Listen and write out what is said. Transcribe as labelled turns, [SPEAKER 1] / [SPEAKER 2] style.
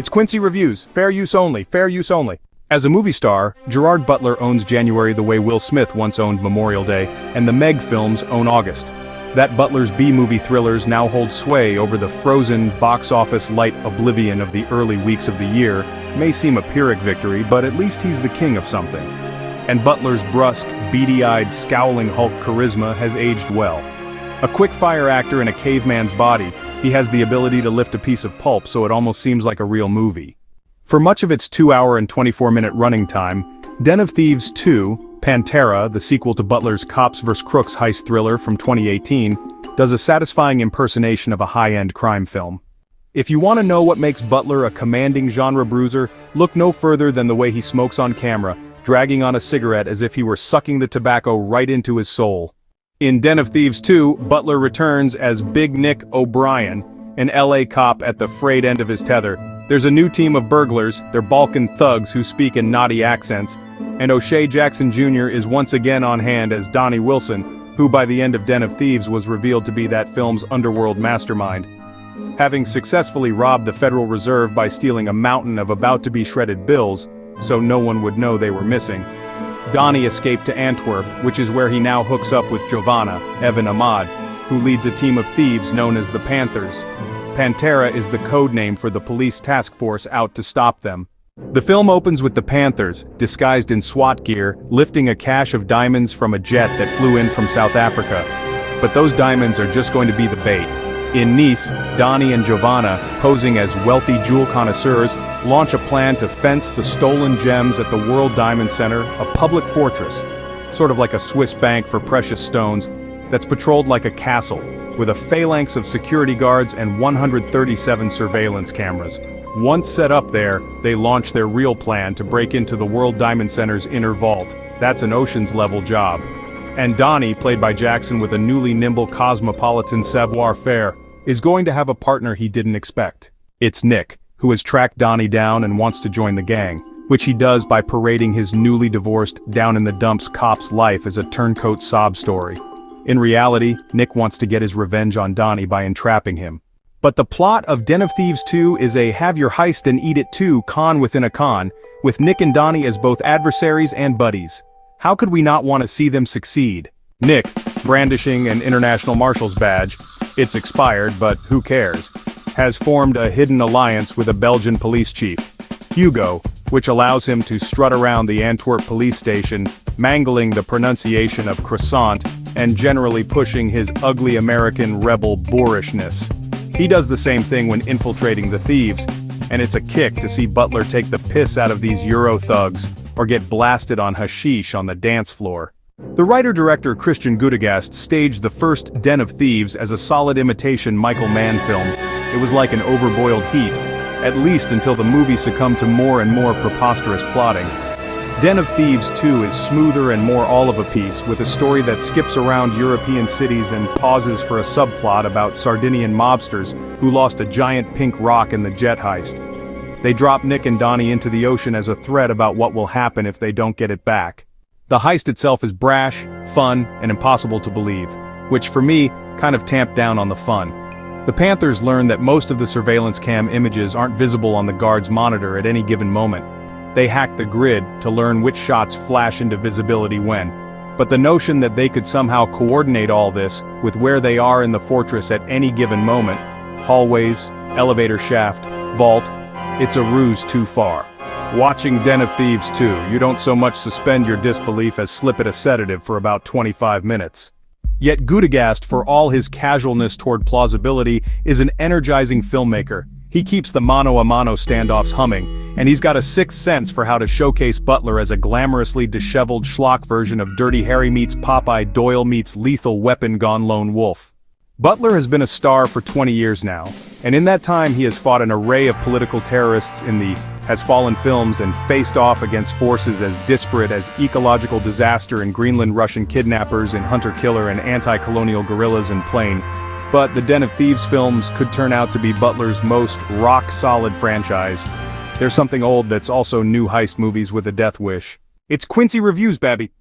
[SPEAKER 1] It's Quincy Reviews, fair use only, fair use only. As a movie star, Gerard Butler owns January the way Will Smith once owned Memorial Day, and the Meg films own August. That Butler's B-movie thrillers now hold sway over the frozen, box-office light oblivion of the early weeks of the year may seem a Pyrrhic victory, but at least he's the king of something. And Butler's brusque, beady-eyed, scowling Hulk charisma has aged well. A quick-fire actor in a caveman's body, he has the ability to lift a piece of pulp so it almost seems like a real movie. For much of its 2-hour and 24-minute running time, Den of Thieves 2, Pantera, the sequel to Butler's Cops vs. Crooks heist thriller from 2018, does a satisfying impersonation of a high-end crime film. If you want to know what makes Butler a commanding genre bruiser, look no further than the way he smokes on camera, dragging on a cigarette as if he were sucking the tobacco right into his soul. In Den of Thieves 2, Butler returns as Big Nick O'Brien, an LA cop at the frayed end of his tether. There's a new team of burglars, they're Balkan thugs who speak in naughty accents, and O'Shea Jackson Jr. is once again on hand as Donnie Wilson, who by the end of Den of Thieves was revealed to be that film's underworld mastermind. Having successfully robbed the Federal Reserve by stealing a mountain of about-to-be shredded bills, so no one would know they were missing, Donnie escaped to Antwerp, which is where he now hooks up with Giovanna, Evan Ahmad, who leads a team of thieves known as the Panthers. Pantera is the code name for the police task force out to stop them. The film opens with the Panthers, disguised in SWAT gear, lifting a cache of diamonds from a jet that flew in from South Africa. But those diamonds are just going to be the bait. In Nice, Donnie and Giovanna, posing as wealthy jewel connoisseurs, launch a plan to fence the stolen gems at the World Diamond Center, a public fortress, sort of like a Swiss bank for precious stones, that's patrolled like a castle, with a phalanx of security guards and 137 surveillance cameras. Once set up there, they launch their real plan to break into the World Diamond Center's inner vault. That's an Ocean's-level job. And Donnie, played by Jackson with a newly nimble cosmopolitan savoir-faire, is going to have a partner he didn't expect. It's Nick, who has tracked Donnie down and wants to join the gang, which he does by parading his newly divorced, down-in-the-dumps cop's life as a turncoat sob story. In reality, Nick wants to get his revenge on Donnie by entrapping him. But the plot of Den of Thieves 2 is a have-your-heist-and-eat-it-too con within a con, with Nick and Donnie as both adversaries and buddies. How could we not want to see them succeed? Nick, brandishing an International Marshal's badge, it's expired but who cares, has formed a hidden alliance with a Belgian police chief, Hugo, which allows him to strut around the Antwerp police station, mangling the pronunciation of croissant and generally pushing his ugly American rebel boorishness. He does the same thing when infiltrating the thieves, and it's a kick to see Butler take the piss out of these Euro thugs or get blasted on hashish on the dance floor. The writer-director Christian Gudegast staged the first Den of Thieves as a solid imitation Michael Mann film. It was like an overboiled heat, at least until the movie succumbed to more and more preposterous plotting. Den of Thieves 2 is smoother and more all-of-a-piece, with a story that skips around European cities and pauses for a subplot about Sardinian mobsters who lost a giant pink rock in the jet heist. They drop Nick and Donnie into the ocean as a threat about what will happen if they don't get it back. The heist itself is brash, fun, and impossible to believe, which for me, kind of tamped down on the fun. The Panthers learn that most of the surveillance cam images aren't visible on the guard's monitor at any given moment. They hack the grid to learn which shots flash into visibility when. But the notion that they could somehow coordinate all this with where they are in the fortress at any given moment, hallways, elevator shaft, vault, it's a ruse too far. Watching Den of Thieves 2, you don't so much suspend your disbelief as slip it a sedative for about 25 minutes. Yet Gudegast, for all his casualness toward plausibility, is an energizing filmmaker. He keeps the mano-a-mano standoffs humming, and he's got a sixth sense for how to showcase Butler as a glamorously disheveled schlock version of Dirty Harry meets Popeye Doyle meets Lethal Weapon gone lone wolf. Butler has been a star for 20 years now, and in that time he has fought an array of political terrorists in the Has Fallen films and faced off against forces as disparate as ecological disaster in Greenland, Russian kidnappers in Hunter Killer, and anti-colonial guerrillas in Plane. But the Den of Thieves films could turn out to be Butler's most rock-solid franchise. There's something old that's also new heist movies with a death wish. It's Quincy Reviews, baby.